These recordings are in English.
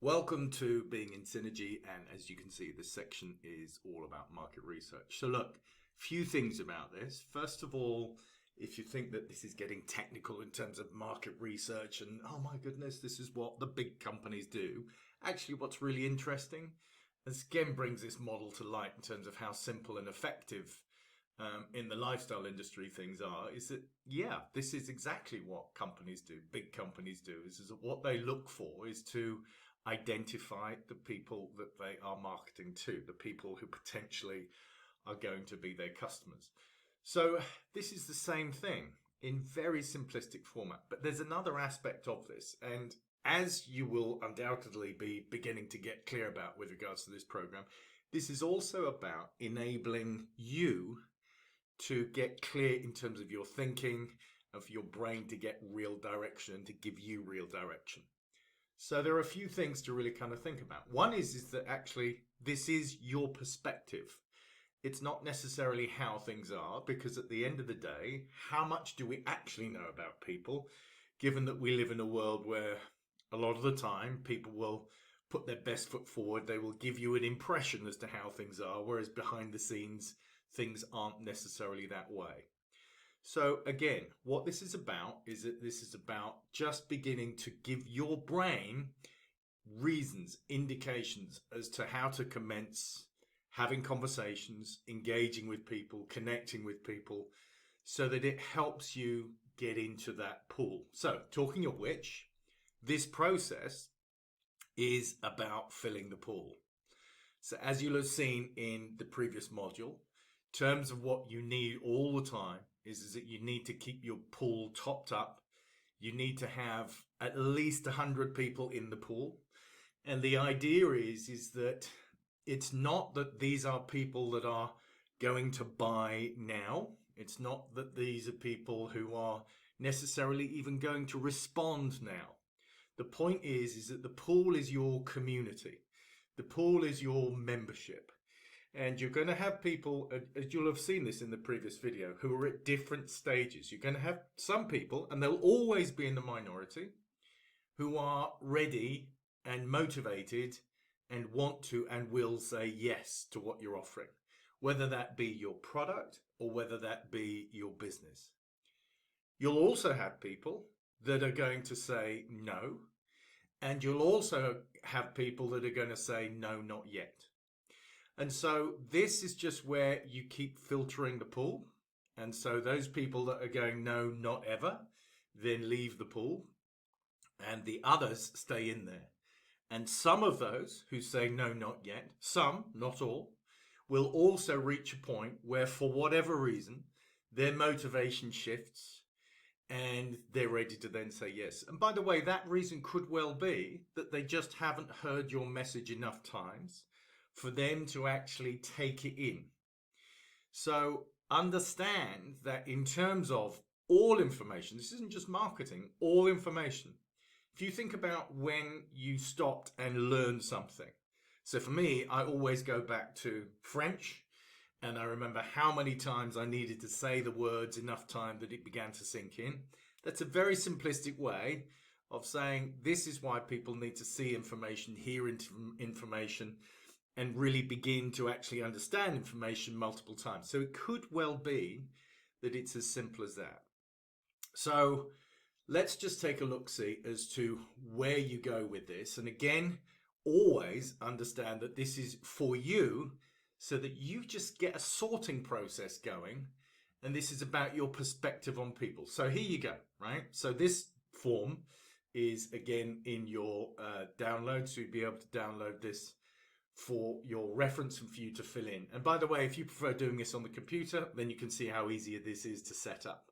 Welcome to Being in Synergy, and as you can see, this section is all about market research. So look, few things about this. First of all, if you think that this is getting technical in terms of market research and, oh my goodness, this is what the big companies do. Actually, what's really interesting, this again brings this model to light in terms of how simple and effective in the lifestyle industry things are, is that, yeah, this is exactly what companies do, big companies do, is that what they look for is to identify the people that they are marketing to, the people who potentially are going to be their customers. So this is the same thing in very simplistic format, but there's another aspect of this, and as you will undoubtedly be beginning to get clear about with regards to this program, this is also about enabling you to get clear in terms of your thinking, of your brain to get real direction, to give you real direction. So there are a few things to really kind of think about. One is that actually this is your perspective. It's not necessarily how things are, because at the end of the day, how much do we actually know about people, given that we live in a world where a lot of the time people will put their best foot forward, they will give you an impression as to how things are, whereas behind the scenes, things aren't necessarily that way. So again, what this is about is that this is about just beginning to give your brain reasons, indications as to how to commence having conversations, engaging with people, connecting with people, so that it helps you get into that pool. So talking of which, this process is about filling the pool. So as you'll have seen in the previous module, in terms of what you need all the time is that you need to keep your pool topped up. You need to have at least 100 people in the pool. And the idea is that it's not that these are people that are going to buy now. It's not that these are people who are necessarily even going to respond now. The point is that the pool is your community. The pool is your membership. And you're going to have people, as you'll have seen this in the previous video, who are at different stages. You're going to have some people, and they'll always be in the minority, who are ready and motivated and want to and will say yes to what you're offering, whether that be your product or whether that be your business. You'll also have people that are going to say no, and you'll also have people that are going to say no, not yet. And so this is just where you keep filtering the pool. And so those people that are going no, not ever, then leave the pool, and the others stay in there. And some of those who say no, not yet, some, not all, will also reach a point where for whatever reason, their motivation shifts and they're ready to then say yes. And by the way, that reason could well be that they just haven't heard your message enough times for them to actually take it in. So understand that in terms of all information, this isn't just marketing, all information. If you think about when you stopped and learned something. So for me, I always go back to French, and I remember how many times I needed to say the words enough time that it began to sink in. That's a very simplistic way of saying this is why people need to see information, hear information, and really begin to actually understand information multiple times. So it could well be that it's as simple as that. So let's just take a look-see as to where you go with this. And again, always understand that this is for you so that you just get a sorting process going. And this is about your perspective on people. So here you go, right? So this form is again in your download. So you'll be able to download this for your reference and for you to fill in. And by the way, if you prefer doing this on the computer, then you can see how easy this is to set up.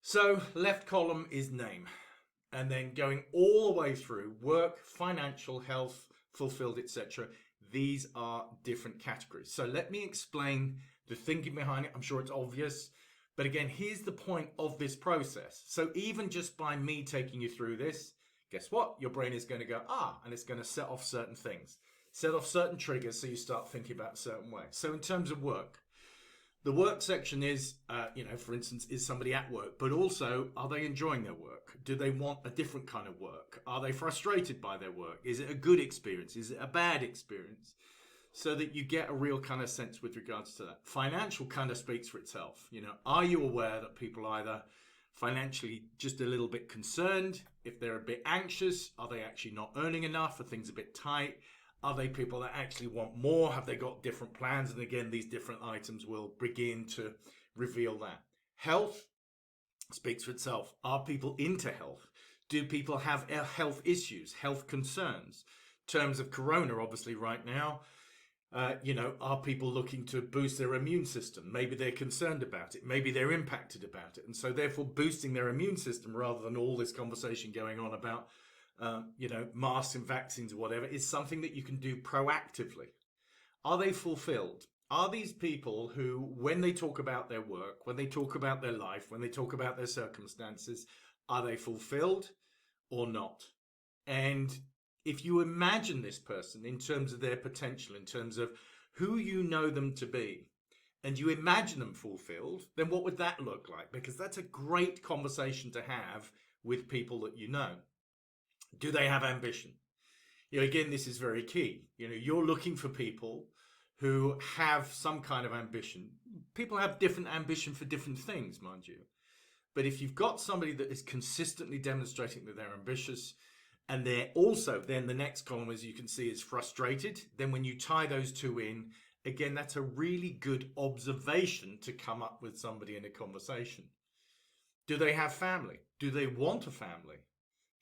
So left column is name, and then going all the way through work, financial, health, fulfilled, etc. These are different categories. So let me explain the thinking behind it. I'm sure it's obvious, but again, here's the point of this process. So even just by me taking you through this, guess what? Your brain is going to go, and it's going to set off certain things. Set off certain triggers so you start thinking about a certain way. So in terms of work, The work section is, for instance, is somebody at work, but also, are they enjoying their work? Do they want a different kind of work? Are they frustrated by their work? Is it a good experience? Is it a bad experience? So that you get a real kind of sense with regards to that. Financial kind of speaks for itself. Are you aware that people either financially just a little bit concerned? If they're a bit anxious, are they actually not earning enough? Are things a bit tight? Are they people that actually want more? Have they got different plans? And again, these different items will begin to reveal that. Health speaks for itself. Are people into health? Do people have health issues, health concerns? In terms of corona, obviously right now, are people looking to boost their immune system? Maybe they're concerned about it. Maybe they're impacted about it. And so therefore boosting their immune system rather than all this conversation going on about masks and vaccines or whatever is something that you can do proactively. Are they fulfilled? Are these people who, when they talk about their work, when they talk about their life, when they talk about their circumstances, are they fulfilled or not? And if you imagine this person in terms of their potential, in terms of who you know them to be, and you imagine them fulfilled, then what would that look like? Because that's a great conversation to have with people that you know. Do they have ambition? Again, this is very key. You're looking for people who have some kind of ambition. People have different ambition for different things, mind you. But if you've got somebody that is consistently demonstrating that they're ambitious, and they're also, then the next column, as you can see, is frustrated, then when you tie those two in, again, that's a really good observation to come up with somebody in a conversation. Do they have family? Do they want a family?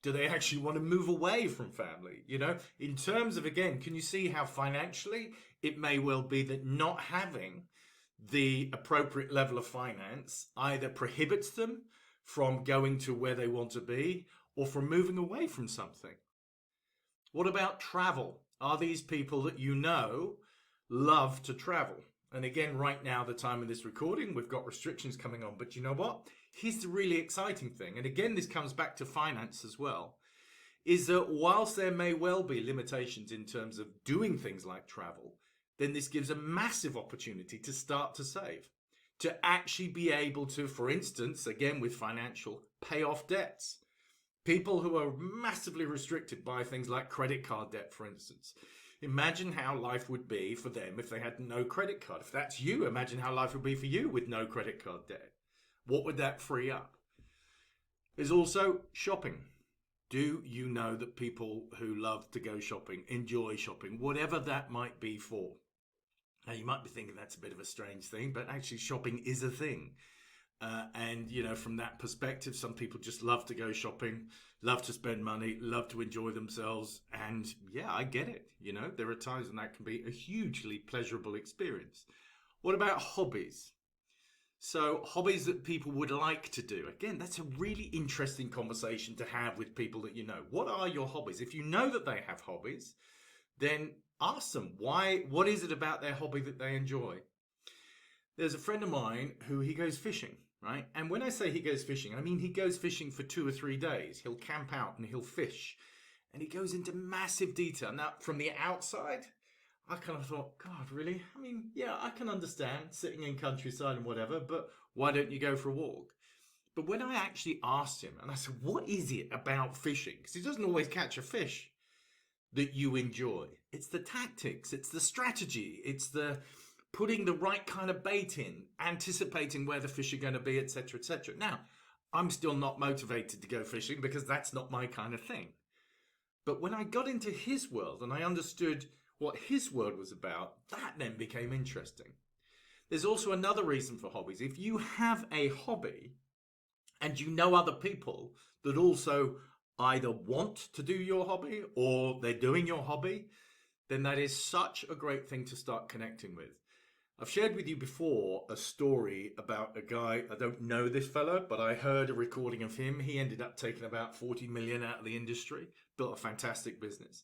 Do they actually want to move away from family? In terms of, again, can you see how financially it may well be that not having the appropriate level of finance either prohibits them from going to where they want to be or from moving away from something? What about travel? Are these people that love to travel? And again, right now, the time of this recording, we've got restrictions coming on. But you know what? Here's the really exciting thing. And again, this comes back to finance as well, is that whilst there may well be limitations in terms of doing things like travel, then this gives a massive opportunity to start to save, to actually be able to, for instance, again with financial, pay off debts. People who are massively restricted by things like credit card debt, for instance. Imagine how life would be for them if they had no credit card. If that's you, imagine how life would be for you with no credit card debt. What would that free up? There's also shopping. Do you know that people who love to go shopping, enjoy shopping, whatever that might be for? Now, you might be thinking that's a bit of a strange thing, but actually shopping is a thing. From that perspective, some people just love to go shopping, love to spend money, love to enjoy themselves. And yeah, I get it. There are times when that can be a hugely pleasurable experience. What about hobbies? So hobbies that people would like to do. Again, that's a really interesting conversation to have with people that you know. What are your hobbies? If you know that they have hobbies, then ask them why. What is it about their hobby that they enjoy? There's a friend of mine who he goes fishing, right? And when I say he goes fishing, I mean he goes fishing for 2 or 3 days. He'll camp out and he'll fish. And he goes into massive detail. Now, from the outside, I kind of thought, God, really? I mean, yeah, I can understand sitting in countryside and whatever, but why don't you go for a walk? But when I actually asked him, and I said, what is it about fishing? Because he doesn't always catch a fish that you enjoy. It's the tactics, it's the strategy, it's the putting the right kind of bait in, anticipating where the fish are going to be, etc., etc. Now, I'm still not motivated to go fishing because that's not my kind of thing. But when I got into his world and I understood what his world was about, that then became interesting. There's also another reason for hobbies. If you have a hobby and you know other people that also either want to do your hobby or they're doing your hobby, then that is such a great thing to start connecting with. I've shared with you before a story about a guy, I don't know this fellow, but I heard a recording of him. He ended up taking about 40 million out of the industry, built a fantastic business.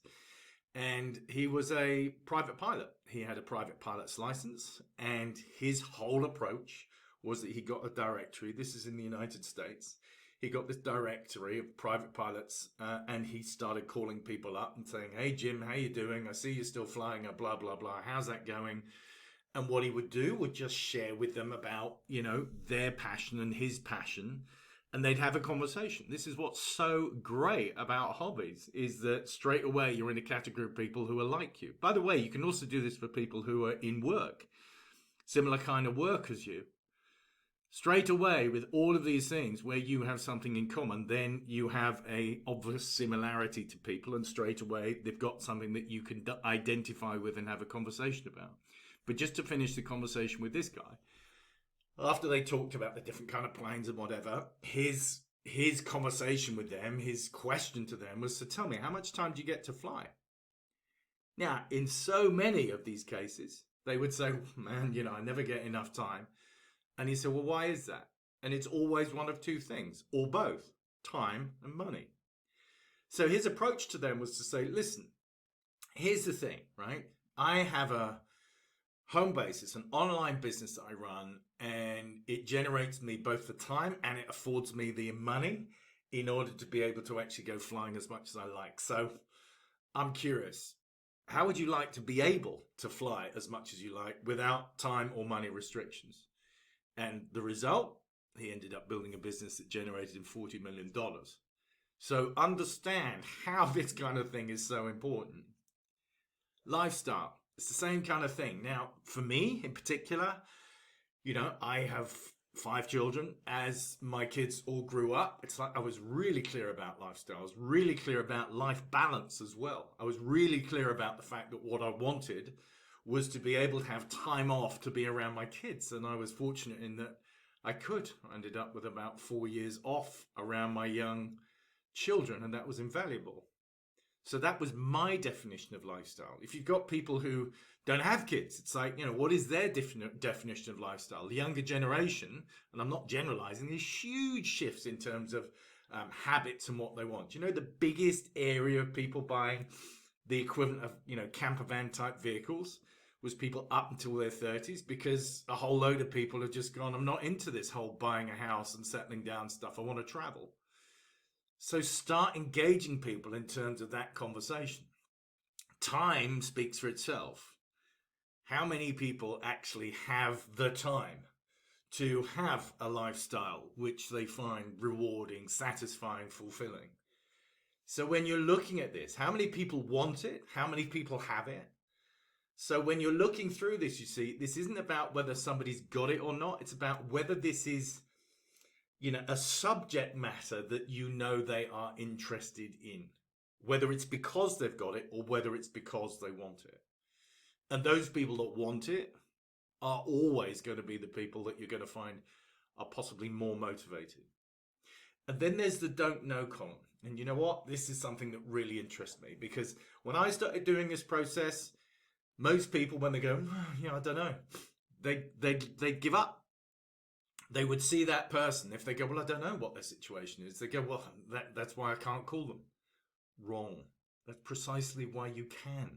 And he was a private pilot. He had a private pilot's license, and his whole approach was that he got a directory. This is in the United States. He got this directory of private pilots, and he started calling people up and saying, hey, Jim, how you doing? I see you're still flying a blah, blah, blah. How's that going? And what he would do would just share with them about, their passion and his passion, and they'd have a conversation. This is what's so great about hobbies, is that straight away you're in a category of people who are like you. By the way, you can also do this for people who are in work, similar kind of work as you. Straight away, with all of these things where you have something in common, then you have a obvious similarity to people, and straight away they've got something that you can identify with and have a conversation about. But just to finish the conversation with this guy, after they talked about the different kind of planes and whatever, his conversation with them, his question to them was to tell me, how much time do you get to fly? Now, in so many of these cases, they would say, man, I never get enough time. And he said, well, why is that? And it's always one of two things, or both, time and money. So his approach to them was to say, listen, here's the thing, right? I have a home base. It's an online business that I run, and it generates me both the time and it affords me the money in order to be able to actually go flying as much as I like. So I'm curious, how would you like to be able to fly as much as you like without time or money restrictions? And the result, he ended up building a business that generated him $40 million. So understand how this kind of thing is so important. Lifestyle, it's the same kind of thing. Now, for me in particular, I have 5 children. As my kids all grew up, it's like I was really clear about lifestyle. I was really clear about life balance as well. I was really clear about the fact that what I wanted was to be able to have time off to be around my kids. And I was fortunate in that I could. I ended up with about 4 years off around my young children, and that was invaluable. So that was my definition of lifestyle. If you've got people who don't have kids, it's like, what is their definition of lifestyle? The younger generation, and I'm not generalizing, there's huge shifts in terms of habits and what they want. The biggest area of people buying the equivalent of, camper van type vehicles was people up until their 30s, because a whole load of people have just gone, I'm not into this whole buying a house and settling down stuff. I want to travel. So start engaging people in terms of that conversation. Time speaks for itself. How many people actually have the time to have a lifestyle which they find rewarding, satisfying, fulfilling? So when you're looking at this, how many people want it? How many people have it? So when you're looking through this, you see, this isn't about whether somebody's got it or not. It's about whether this is, a subject matter that they are interested in. Whether it's because they've got it or whether it's because they want it. And those people that want it are always going to be the people that you're going to find are possibly more motivated. And then there's the don't know column. And you know what? This is something that really interests me, because when I started doing this process, most people, when they go, I don't know, they give up. They would see that person. If they go, well, I don't know what their situation is, they go, well, that's why I can't call them. Wrong. That's precisely why you can.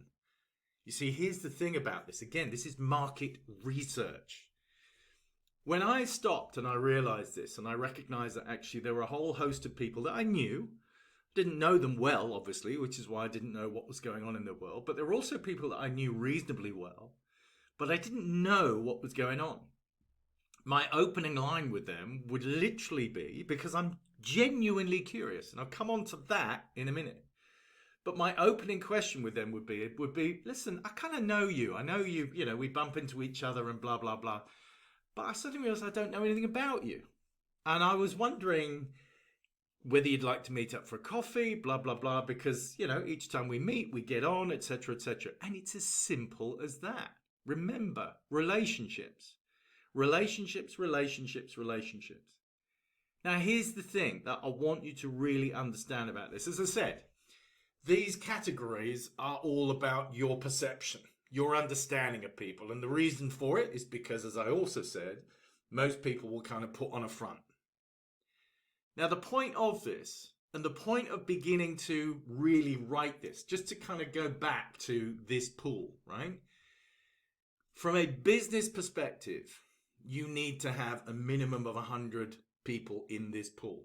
You see, here's the thing about this. Again, this is market research. When I stopped and I realized this, and I recognized that actually there were a whole host of people that I knew, didn't know them well, obviously, which is why I didn't know what was going on in the world. But there were also people that I knew reasonably well, but I didn't know what was going on. My opening line with them would literally be, because I'm genuinely curious, and I'll come on to that in a minute. But my opening question with them would be, listen, I kind of know you. I know you, we bump into each other and blah, blah, blah. But I suddenly realized I don't know anything about you. And I was wondering whether you'd like to meet up for a coffee, blah, blah, blah, because, each time we meet, we get on, etc., etc. And it's as simple as that. Remember, relationships. Relationships, relationships, relationships. Now, here's the thing that I want you to really understand about this. As I said, these categories are all about your perception, your understanding of people. And the reason for it is because, as I also said, most people will kind of put on a front. Now, the point of this, and the point of beginning to really write this, just to kind of go back to this pool, right? From a business perspective, you need to have a minimum of 100 people in this pool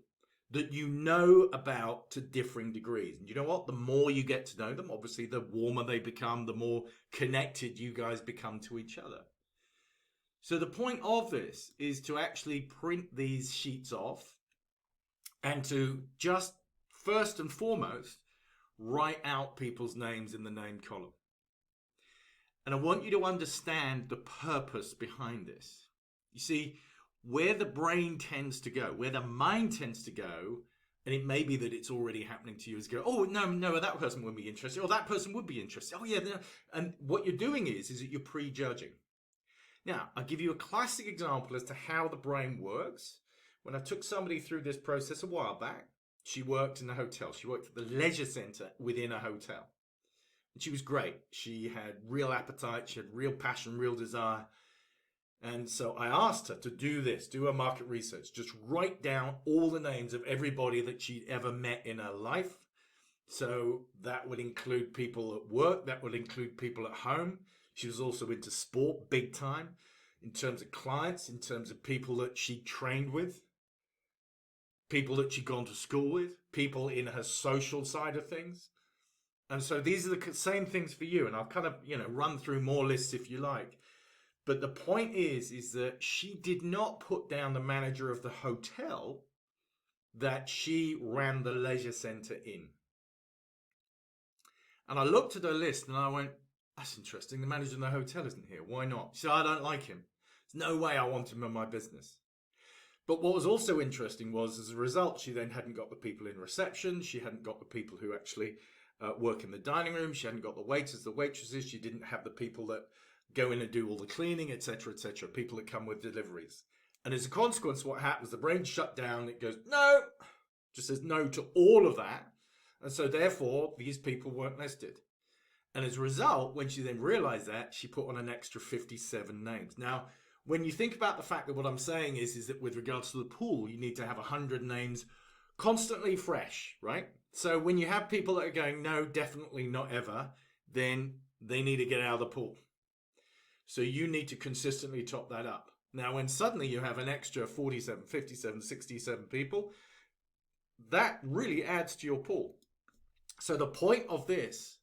that you know about to differing degrees. And you know what? The more you get to know them, obviously, the warmer they become, the more connected you guys become to each other. So the point of this is to actually print these sheets off and to just first and foremost write out people's names in the name column. And I want you to understand the purpose behind this. You see, where the brain tends to go, where the mind tends to go, and it may be that it's already happening to you, is go, oh, no, that person wouldn't be interested, or that person would be interested. Oh, yeah. No. And what you're doing is that you're prejudging. Now, I'll give you a classic example as to how the brain works. When I took somebody through this process a while back, she worked in a hotel. She worked at the leisure center within a hotel. And she was great. She had real appetite. She had real passion, real desire. And so I asked her to do this, do her market research, just write down all the names of everybody that she'd ever met in her life. So that would include people at work. That would include people at home. She was also into sport big time in terms of clients, in terms of people that she trained with, people that she'd gone to school with, people in her social side of things. And so these are the same things for you. And I'll kind of, run through more lists if you like. But the point is that she did not put down the manager of the hotel that she ran the leisure center in. And I looked at her list and I went, that's interesting. The manager of the hotel isn't here. Why not? She said, I don't like him. There's no way I want him in my business. But what was also interesting was, as a result, she then hadn't got the people in reception. She hadn't got the people who actually work in the dining room. She hadn't got the waiters, the waitresses. She didn't have the people that go in and do all the cleaning, etc., people that come with deliveries. And as a consequence, what happens, the brain shut down. It goes, no, just says no to all of that. And so therefore, these people weren't listed. And as a result, when she then realized that, she put on an extra 57 names. Now, when you think about the fact that what I'm saying is that with regards to the pool, you need to have 100 names constantly fresh, right? So when you have people that are going, no, definitely not ever, then they need to get out of the pool. So you need to consistently top that up. Now, when suddenly you have an extra 47, 57, 67 people, that really adds to your pool. So the point of this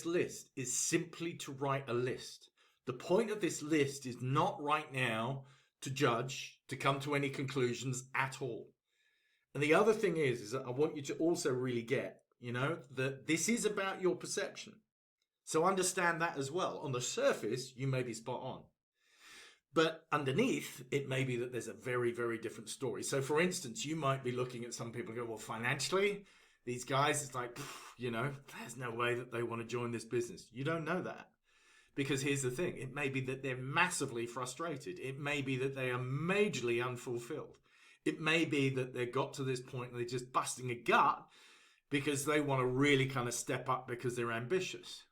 list is simply to write a list. The point of this list is not right now to judge, to come to any conclusions at all. And the other thing is that I want you to also really get, that this is about your perception. So understand that as well. On the surface, you may be spot on. But underneath, it may be that there's a very, very different story. So for instance, you might be looking at some people and go, well, financially, these guys, it's like, there's no way that they want to join this business. You don't know that. Because here's the thing. It may be that they're massively frustrated. It may be that they are majorly unfulfilled. It may be that they've got to this point and they're just busting a gut because they want to really kind of step up because they're ambitious.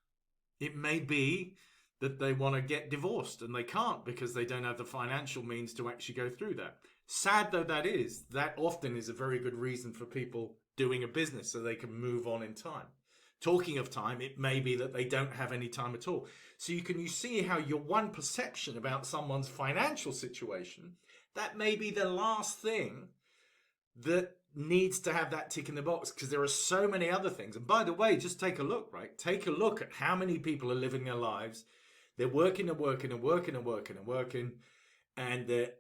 It may be that they want to get divorced and they can't because they don't have the financial means to actually go through that. Sad though that is, that often is a very good reason for people doing a business so they can move on in time. Talking of time, it may be that they don't have any time at all. So you see how your one perception about someone's financial situation, that may be the last thing that needs to have that tick in the box, because there are so many other things. And by the way, just take a look, right? Take a look at how many people are living their lives. They're working and working and working and working and working, and they're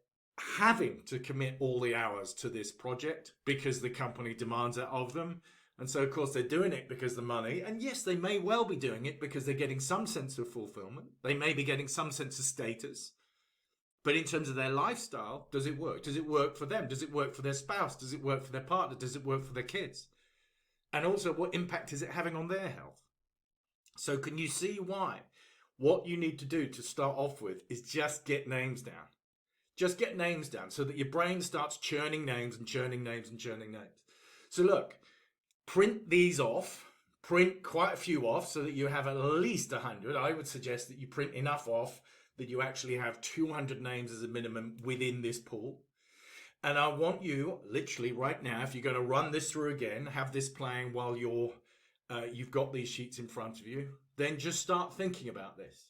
having to commit all the hours to this project because the company demands it of them. And so, of course, they're doing it because of the money. And yes, they may well be doing it because they're getting some sense of fulfillment. They may be getting some sense of status. But in terms of their lifestyle, does it work? Does it work for them? Does it work for their spouse? Does it work for their partner? Does it work for their kids? And also, what impact is it having on their health? So can you see why? What you need to do to start off with is just get names down. Just get names down so that your brain starts churning names and churning names and churning names. So look, print these off. Print quite a few off so that you have at least 100. I would suggest that you print enough off that you actually have 200 names as a minimum within this pool. And I want you, literally right now, if you're going to run this through again, have this playing while you've got these sheets in front of you, then just start thinking about this.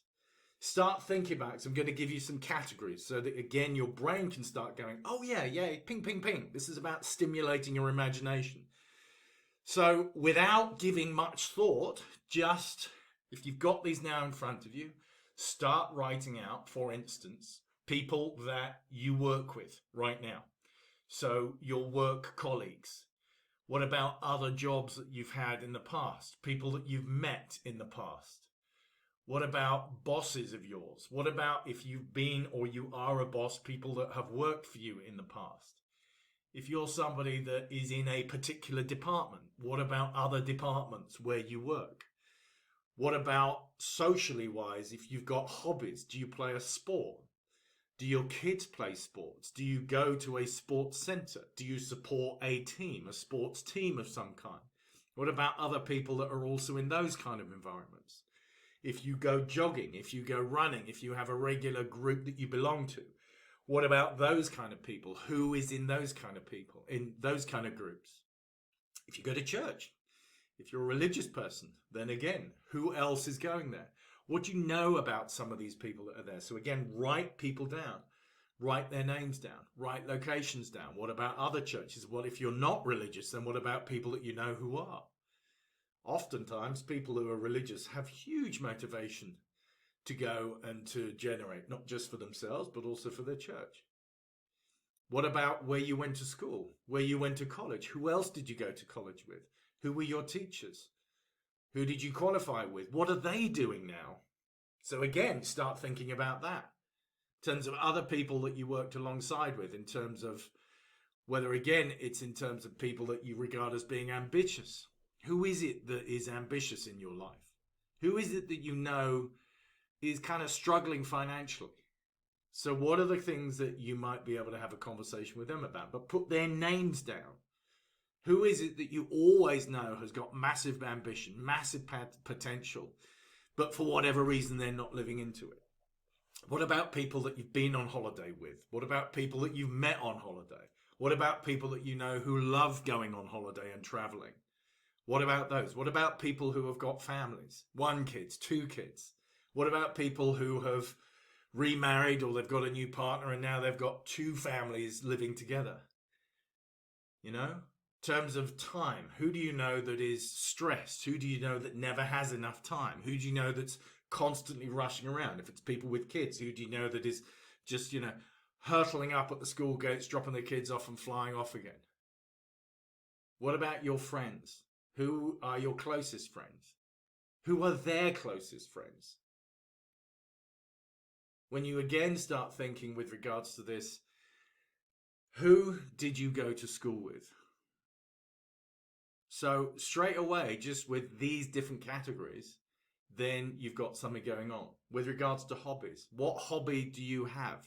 Start thinking about it. So I'm going to give you some categories so that, again, your brain can start going, oh, yeah, ping, ping, ping. This is about stimulating your imagination. So without giving much thought, just, if you've got these now in front of you, Start writing out, for instance, people that you work with right now. So your work colleagues. What about other jobs that you've had in the past? People that you've met in the past? What about bosses of yours? What about if you've been or you are a boss, people that have worked for you in the past? If you're somebody that is in a particular department, what about other departments where you work? What about socially wise, if you've got hobbies? Do you play a sport? Do your kids play sports? Do you go to a sports centre? Do you support a team, a sports team of some kind? What about other people that are also in those kind of environments? If you go jogging, if you go running, if you have a regular group that you belong to, what about those kind of people? Who is in those kind of people, in those kind of groups? If you go to church, if you're a religious person, then again, who else is going there? What do you know about some of these people that are there? So again, write people down, write their names down, write locations down. What about other churches? Well, if you're not religious, then what about people that you know who are? Oftentimes, people who are religious have huge motivation to go and to generate, not just for themselves, but also for their church. What about where you went to school, where you went to college? Who else did you go to college with? Who were your teachers? Who did you qualify with? What are they doing now? So again, start thinking about that. In terms of other people that you worked alongside with, in terms of whether, again, it's in terms of people that you regard as being ambitious. Who is it that is ambitious in your life? Who is it that you know is kind of struggling financially? So what are the things that you might be able to have a conversation with them about? But put their names down. Who is it that you always know has got massive ambition, massive potential, but for whatever reason they're not living into it? What about people that you've been on holiday with? What about people that you've met on holiday? What about people that you know who love going on holiday and traveling? What about those? What about people who have got families? 1 kid, 2 kids? What about people who have remarried or they've got a new partner and now they've got 2 families living together? You know, in terms of time, who do you know that is stressed? Who do you know that never has enough time? Who do you know that's constantly rushing around? If it's people with kids, who do you know that is just, hurtling up at the school gates, dropping their kids off and flying off again? What about your friends? Who are your closest friends? Who are their closest friends? When you again start thinking with regards to this, who did you go to school with? So straight away, just with these different categories, then you've got something going on. With regards to hobbies, what hobby do you have?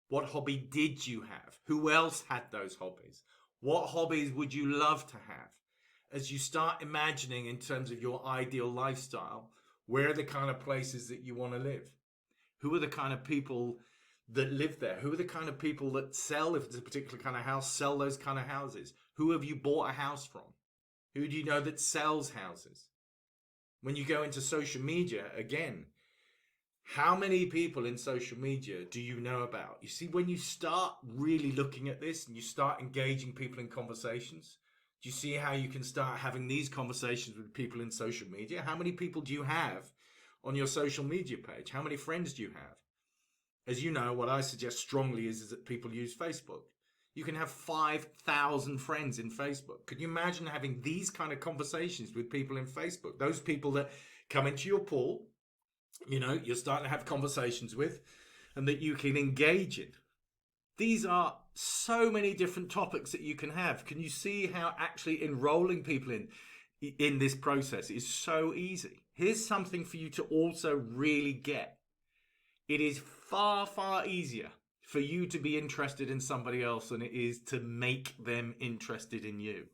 What hobby did you have? Who else had those hobbies? What hobbies would you love to have? As you start imagining in terms of your ideal lifestyle, where are the kind of places that you want to live? Who are the kind of people that live there? Who are the kind of people that sell, if it's a particular kind of house, sell those kind of houses? Who have you bought a house from? Who do you know that sells houses? When you go into social media, again, how many people in social media do you know about? You see, when you start really looking at this and you start engaging people in conversations, do you see how you can start having these conversations with people in social media? How many people do you have on your social media page? How many friends do you have? As you know, what I suggest strongly is that people use Facebook. You can have 5,000 friends in Facebook. Could you imagine having these kind of conversations with people in Facebook? Those people that come into your pool, you're starting to have conversations with and that you can engage in. These are so many different topics that you can have. Can you see how actually enrolling people in this process is so easy? Here's something for you to also really get. It is far, far easier for you to be interested in somebody else than it is to make them interested in you.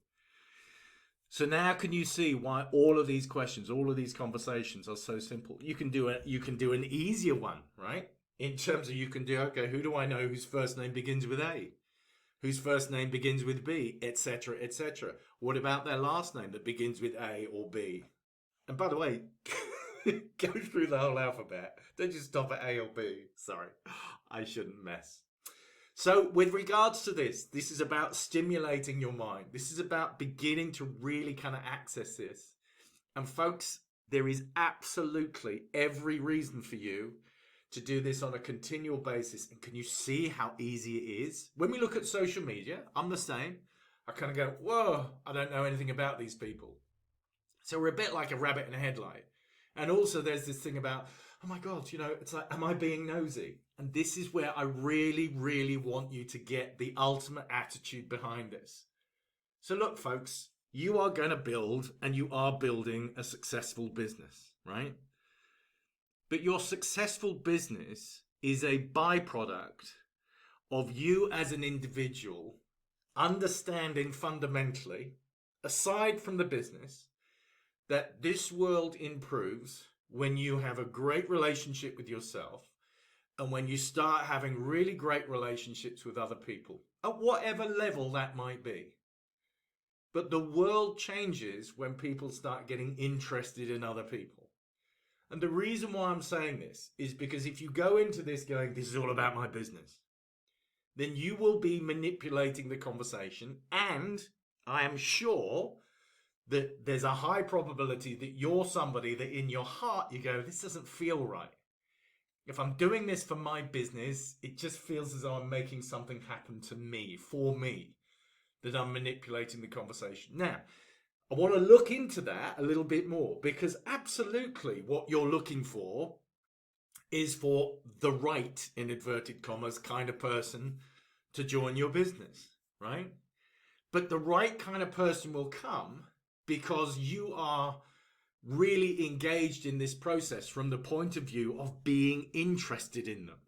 So now can you see why all of these questions, all of these conversations are so simple? You can do an easier one, right? In terms of you can do, okay, who do I know whose first name begins with A? Whose first name begins with B, etc., etc. What about their last name that begins with A or B? And by the way, go through the whole alphabet. Don't just stop at A or B. Sorry, I shouldn't mess. So with regards to this is about stimulating your mind. This is about beginning to really kind of access this. And folks, There is absolutely every reason for you to do this on a continual basis. And can you see how easy it is? When we look at social media, I'm the same. I kind of go, whoa, I don't know anything about these people. So we're a bit like a rabbit in a headlight. And also there's this thing about, oh my God, it's like, am I being nosy? And this is where I really, really want you to get the ultimate attitude behind this. So look, folks, you are going to build, and you are building, a successful business, right? But your successful business is a byproduct of you as an individual understanding fundamentally, aside from the business, that this world improves when you have a great relationship with yourself and when you start having really great relationships with other people, at whatever level that might be. But the world changes when people start getting interested in other people. And the reason why I'm saying this is because if you go into this going, this is all about my business, then you will be manipulating the conversation. And I am sure that there's a high probability that you're somebody that in your heart you go, this doesn't feel right. If I'm doing this for my business, it just feels as though I'm making something happen to me, for me, that I'm manipulating the conversation. Now, I want to look into that a little bit more, because absolutely what you're looking for is for the right, in inverted commas, kind of person to join your business, right? But the right kind of person will come because you are really engaged in this process from the point of view of being interested in them.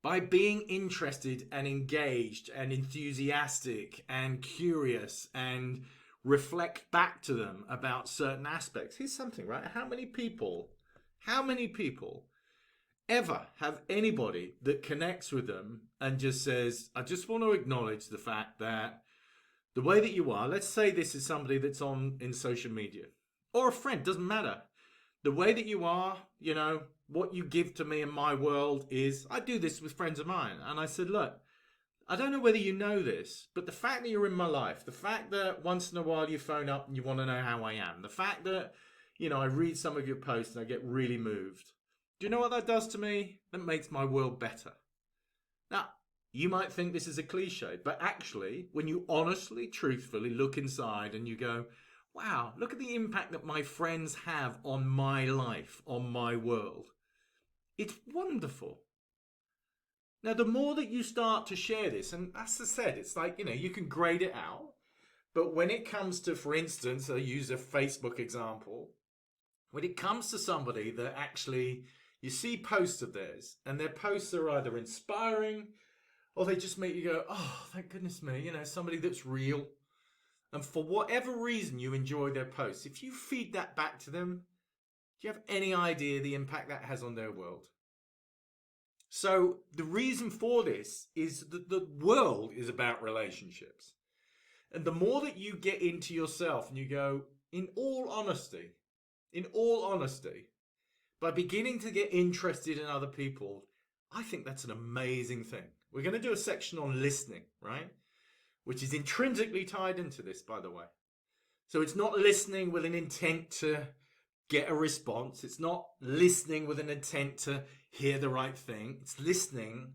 By being interested and engaged and enthusiastic and curious and reflect back to them about certain aspects. Here's something, right? How many people ever have anybody that connects with them and just says, I just want to acknowledge the fact that the way that you are, let's say this is somebody that's in social media or a friend, doesn't matter. The way that you are, what you give to me in my world is, I do this with friends of mine. And I said, look, I don't know whether you know this, but the fact that you're in my life, the fact that once in a while you phone up and you want to know how I am, the fact that, I read some of your posts and I get really moved. Do you know what that does to me? That makes my world better. Now, you might think this is a cliche, but actually, when you honestly, truthfully look inside and you go, wow, look at the impact that my friends have on my life, on my world. It's wonderful. Now, the more that you start to share this, and as I said, it's like, you can grade it out. But when it comes to, for instance, I use a Facebook example, when it comes to somebody that actually, you see posts of theirs, and their posts are either inspiring, or they just make you go, oh, thank goodness me, somebody that's real. And for whatever reason you enjoy their posts, if you feed that back to them, do you have any idea the impact that has on their world? So the reason for this is that the world is about relationships. And the more that you get into yourself and you go, in all honesty, by beginning to get interested in other people, I think that's an amazing thing. We're going to do a section on listening, right? Which is intrinsically tied into this, by the way. So it's not listening with an intent to get a response. It's not listening with an intent to hear the right thing. It's listening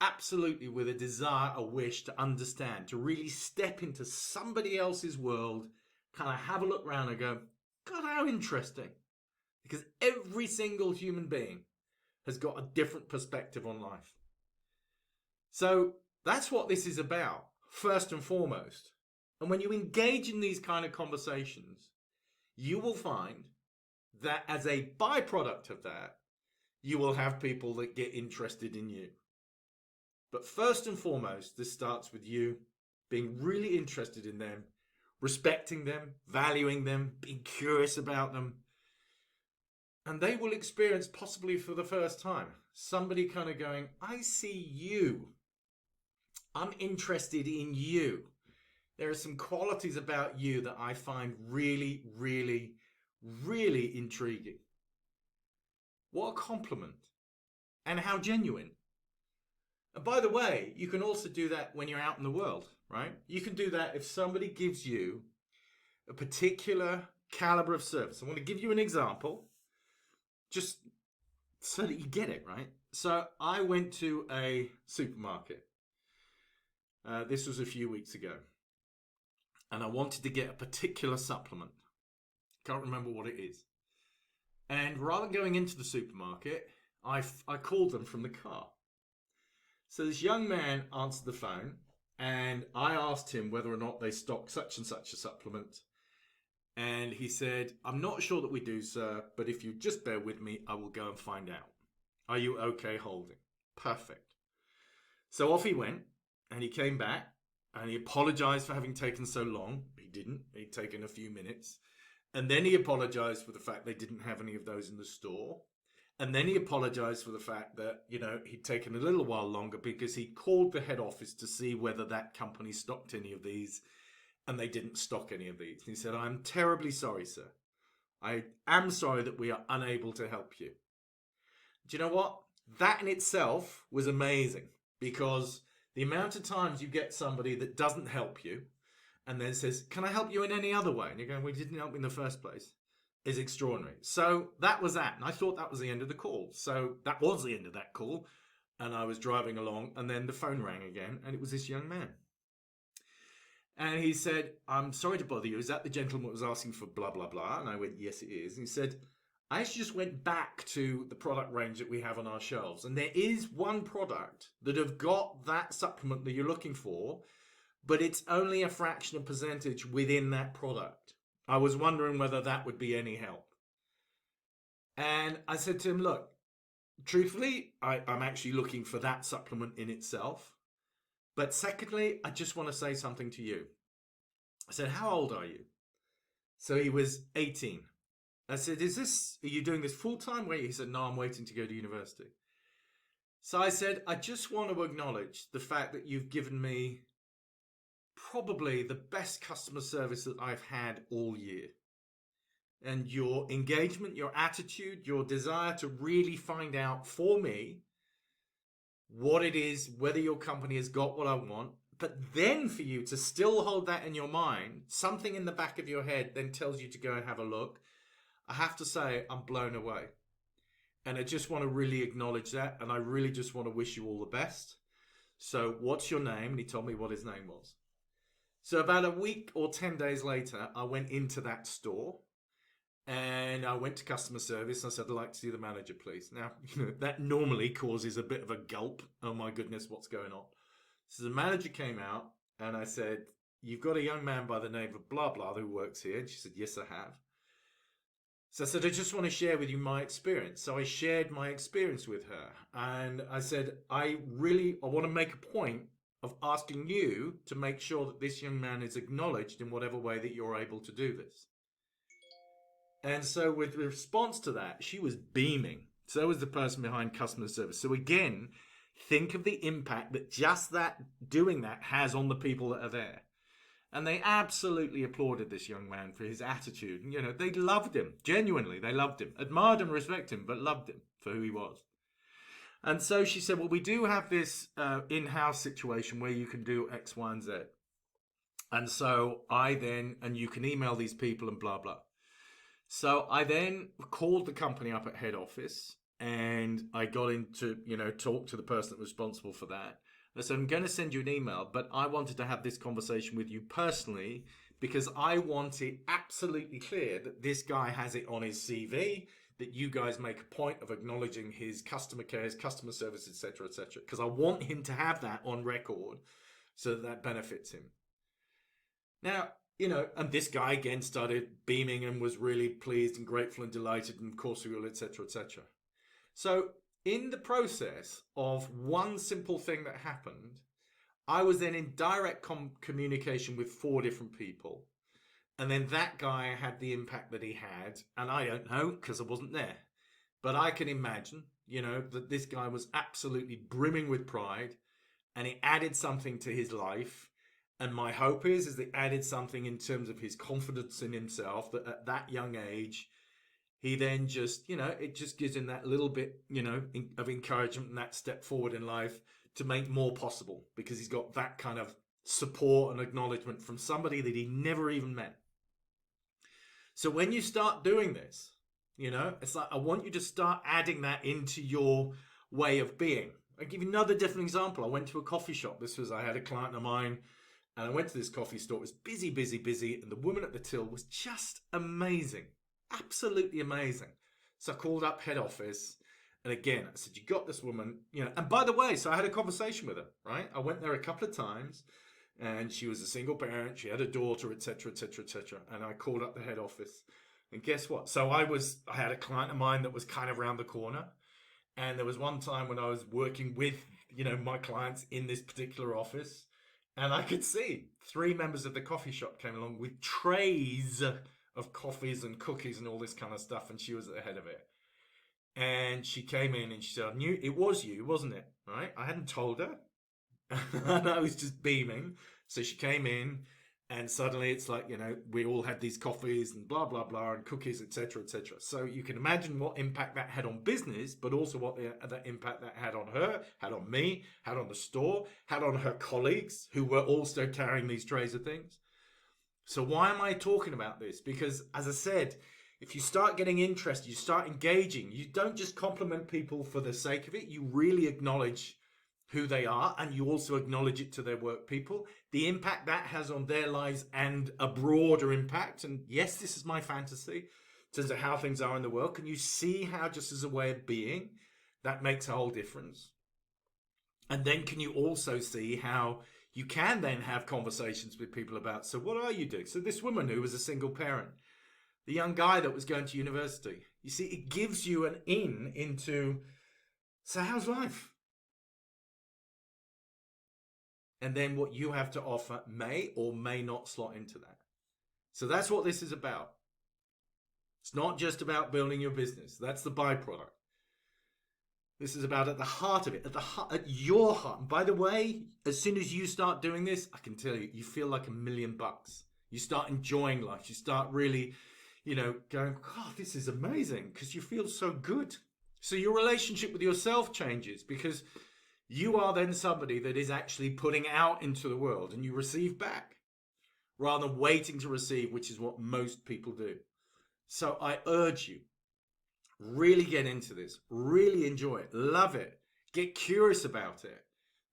absolutely with a desire, a wish to understand, to really step into somebody else's world, kind of have a look around and go, God, how interesting. Because every single human being has got a different perspective on life. So that's what this is about, first and foremost. And when you engage in these kind of conversations, you will find that as a byproduct of that, you will have people that get interested in you. But first and foremost, this starts with you being really interested in them, respecting them, valuing them, being curious about them. And they will experience, possibly for the first time, somebody kind of going, I see you. I'm interested in you. There are some qualities about you that I find really, really, really intriguing. What a compliment. And how genuine. And by the way, you can also do that when you're out in the world, right? You can do that if somebody gives you a particular caliber of service. I want to give you an example, just so that you get it, right? So I went to a supermarket. This was a few weeks ago. And I wanted to get a particular supplement. Can't remember what it is. And rather than going into the supermarket, I called them from the car. So this young man answered the phone, and I asked him whether or not they stock such and such a supplement. And he said, I'm not sure that we do, sir, but if you just bear with me, I will go and find out. Are you okay holding? Perfect. So off he went, and he came back, and he apologized for having taken so long. He didn't. He'd taken a few minutes. And then he apologized for the fact they didn't have any of those in the store. And then he apologized for the fact that, he'd taken a little while longer because he called the head office to see whether that company stocked any of these, and they didn't stock any of these. And he said, I'm terribly sorry, sir. I am sorry that we are unable to help you. Do you know what? That in itself was amazing, because the amount of times you get somebody that doesn't help you and then says, can I help you in any other way? And you're going, well, you didn't help me in the first place, is extraordinary. So that was that. And I thought that was the end of the call. So that was the end of that call. And I was driving along, and then the phone rang again, and it was this young man. And he said, I'm sorry to bother you. Is that the gentleman that was asking for blah, blah, blah? And I went, yes, it is. And he said, I actually just went back to the product range that we have on our shelves, and there is one product that have got that supplement that you're looking for, but it's only a fraction of percentage within that product. I was wondering whether that would be any help. And I said to him, look, truthfully, I'm actually looking for that supplement in itself. But secondly, I just want to say something to you. I said, how old are you? So he was 18. I said, are you doing this full time? Wait, he said, no, I'm waiting to go to university. So I said, I just want to acknowledge the fact that you've given me probably the best customer service that I've had all year. And your engagement, your attitude, your desire to really find out for me what it is, whether your company has got what I want, but then for you to still hold that in your mind, something in the back of your head then tells you to go and have a look. I have to say, I'm blown away. And I just want to really acknowledge that. And I really just want to wish you all the best. So what's your name? And he told me what his name was. So about a week or 10 days later, I went into that store. And I went to customer service. I said, I'd like to see the manager, please. Now, that normally causes a bit of a gulp. Oh, my goodness, what's going on? So the manager came out, and I said, you've got a young man by the name of blah, blah, who works here. And she said, yes, I have. So I said, I just want to share with you my experience. So I shared my experience with her. And I said, I want to make a point of asking you to make sure that this young man is acknowledged in whatever way that you're able to do this. And so with response to that, she was beaming. So was the person behind customer service. So again, think of the impact that just that doing that has on the people that are there. And they absolutely applauded this young man for his attitude. And, they loved him. Genuinely, they loved him. Admired and respected him, but loved him for who he was. And so she said, well, we do have this in-house situation where you can do X, Y, and Z. And so and you can email these people and blah, blah. So I then called the company up at head office, and I got into, talk to the person that was responsible for that. I said, I'm going to send you an email, but I wanted to have this conversation with you personally because I want it absolutely clear that this guy has it on his CV, that you guys make a point of acknowledging his customer care, his customer service, etc., etc. Because I want him to have that on record so that benefits him. Now, and this guy again started beaming and was really pleased and grateful and delighted, and of course we will, etc., etc. So in the process of one simple thing that happened, I was then in direct communication with 4 different people. And then that guy had the impact that he had. And I don't know because I wasn't there. But I can imagine, that this guy was absolutely brimming with pride, and he added something to his life. And my hope is that it added something in terms of his confidence in himself, that at that young age, he then just, it just gives him that little bit, of encouragement and that step forward in life to make more possible, because he's got that kind of support and acknowledgement from somebody that he never even met. So when you start doing this, you know, it's like I want you to start adding that into your way of being. I'll give you another different example. I went to a coffee shop. I had a client of mine, and I went to this coffee store. It was busy, busy, busy, and the woman at the till was just amazing. Absolutely amazing. So I called up head office, and again, I said, you got this woman, you know, and by the way, so I had a conversation with her, right? I went there a couple of times, and she was a single parent. She had a daughter, etc., etc., etc. And I called up the head office, and guess what? So I had a client of mine that was kind of around the corner. And there was one time when I was working with, you know, my clients in this particular office, and I could see 3 members of the coffee shop came along with trays of coffees and cookies and all this kind of stuff, and she was at the head of it. And she came in and she said, I knew it was you, wasn't it? Right? I hadn't told her. And I was just beaming. So she came in, and suddenly it's like, you know, we all had these coffees and blah, blah, blah, and cookies, etc., etc. So you can imagine what impact that had on business, but also what the impact that had on her, had on me, had on the store, had on her colleagues who were also carrying these trays of things. So why am I talking about this? Because as I said, if you start getting interested, you start engaging, you don't just compliment people for the sake of it, you really acknowledge who they are, and you also acknowledge it to their work people, the impact that has on their lives, and a broader impact. And yes, this is my fantasy in terms of how things are in the world. Can you see how, just as a way of being, that makes a whole difference? And then can you also see how you can then have conversations with people about, so what are you doing? So this woman who was a single parent, the young guy that was going to university, you see, it gives you an into, so how's life? And then what you have to offer may or may not slot into that. So that's what this is about. It's not just about building your business. That's the byproduct. This is about at the heart of it, at your heart. And by the way, as soon as you start doing this, I can tell you, you feel like $1,000,000. You start enjoying life. You start really, you know, going, God, this is amazing, because you feel so good. So your relationship with yourself changes, because you are then somebody that is actually putting out into the world, and you receive back rather than waiting to receive, which is what most people do. So I urge you, really get into this, really enjoy it, love it, get curious about it.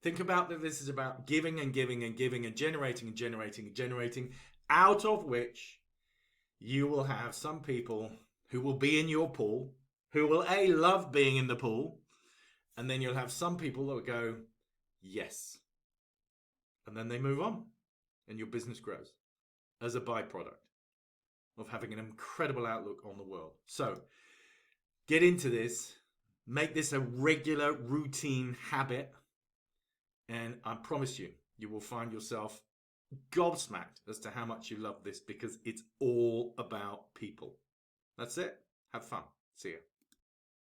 Think about that this is about giving and giving and giving and generating and generating and generating, out of which you will have some people who will be in your pool, who will love being in the pool. And then you'll have some people that will go, yes. And then they move on, and your business grows as a byproduct of having an incredible outlook on the world. So get into this, make this a regular routine habit, and I promise you, you will find yourself gobsmacked as to how much you love this, because it's all about people. That's it. Have fun. See you.